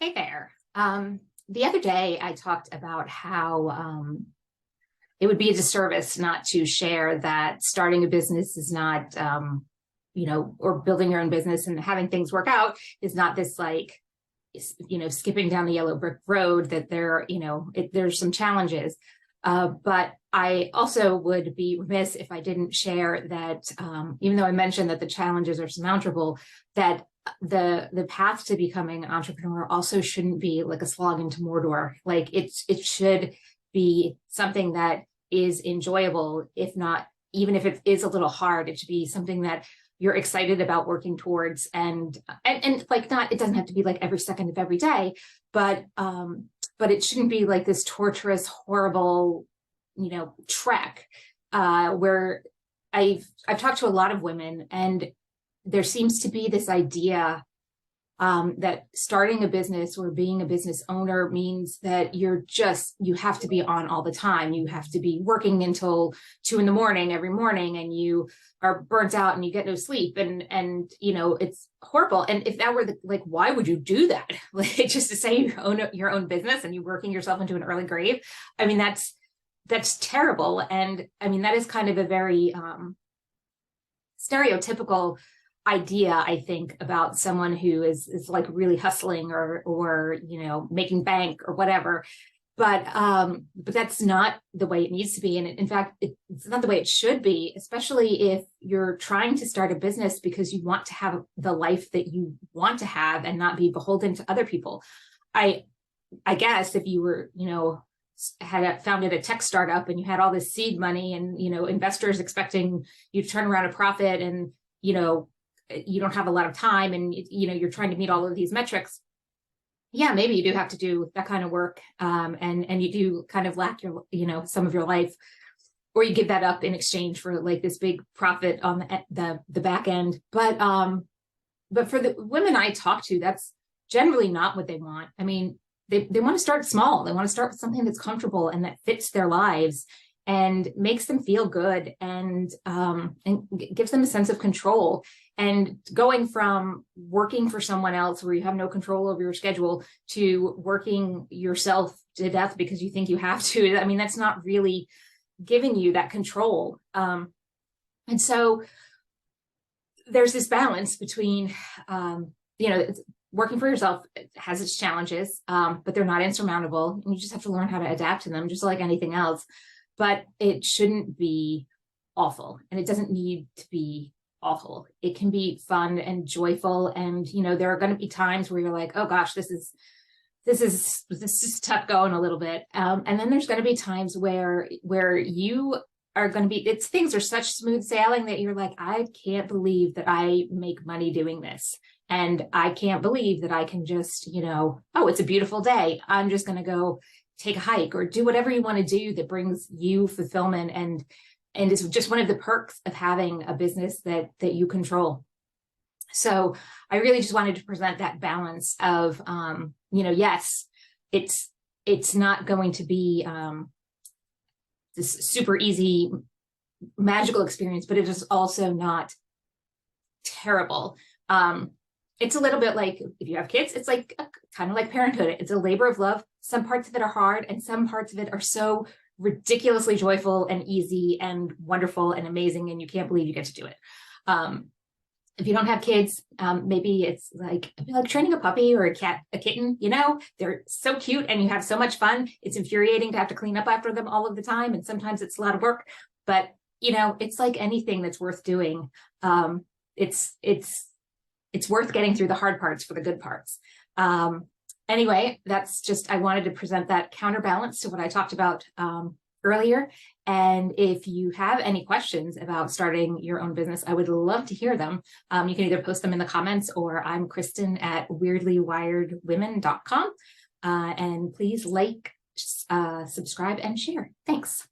Hey there. The other day I talked about how it would be a disservice not to share that starting a business is not, or building your own business and having things work out is not this like, skipping down the yellow brick road, that there's some challenges. But I also would be remiss if I didn't share that, even though I mentioned that the challenges are surmountable, that the path to becoming an entrepreneur also shouldn't be like a slog into Mordor. Like it should be something that is enjoyable, if not, even if it is a little hard, it should be something that you're excited about working towards, and like, not, it doesn't have to be like every second of every day, but it shouldn't be like this torturous, horrible, trek, where I've talked to a lot of women, and there seems to be this idea that starting a business or being a business owner means that you have to be on all the time. You have to be working until 2 a.m. every morning, and you are burnt out and you get no sleep, and it's horrible. And if that were like, why would you do that? Like, just to say you own your own business and you're working yourself into an early grave. I mean, that's terrible. And I mean, that is kind of a very stereotypical idea, I think, about someone who is like really hustling or making bank or whatever. But that's not the way it needs to be. And in fact, it's not the way it should be, especially if you're trying to start a business because you want to have the life that you want to have and not be beholden to other people. I guess if you were, had founded a tech startup and you had all this seed money and, investors expecting you to turn around a profit, and, you don't have a lot of time, and, you're trying to meet all of these metrics. Yeah, maybe you do have to do that kind of work. And you do kind of lack your, some of your life, or you give that up in exchange for like this big profit on the back end. But for the women I talk to, that's generally not what they want. I mean, they want to start small. They want to start with something that's comfortable and that fits their lives and makes them feel good, and gives them a sense of control. And going from working for someone else where you have no control over your schedule to working yourself to death because you think you have to, I mean, that's not really giving you that control. And so there's this balance between, working for yourself has its challenges, but they're not insurmountable. And you just have to learn how to adapt to them, just like anything else. But it shouldn't be awful, and it doesn't need to be awful. It can be fun and joyful. And, there are going to be times where you're like, oh gosh, this is tough going a little bit. And then there's going to be times where you are going to be, things are such smooth sailing that you're like, I can't believe that I make money doing this. And I can't believe that I can just, oh, it's a beautiful day, I'm just going to go take a hike or do whatever you want to do that brings you fulfillment, and it's just one of the perks of having a business that you control. So I really just wanted to present that balance of, yes, it's not going to be this super easy magical experience, but it is also not terrible. It's a little bit like if you have kids, it's like kind of like parenthood. It's a labor of love. Some parts of it are hard, and some parts of it are so ridiculously joyful and easy and wonderful and amazing, and you can't believe you get to do it. If you don't have kids, maybe it's like training a puppy or a kitten. They're so cute and you have so much fun. It's infuriating to have to clean up after them all of the time, and sometimes it's a lot of work. But it's like anything that's worth doing. It's worth getting through the hard parts for the good parts. Anyway, that's just, I wanted to present that counterbalance to what I talked about earlier. And if you have any questions about starting your own business, I would love to hear them. You can either post them in the comments, or I'm Kristen at weirdlywiredwomen.com. And please like, subscribe, and share. Thanks.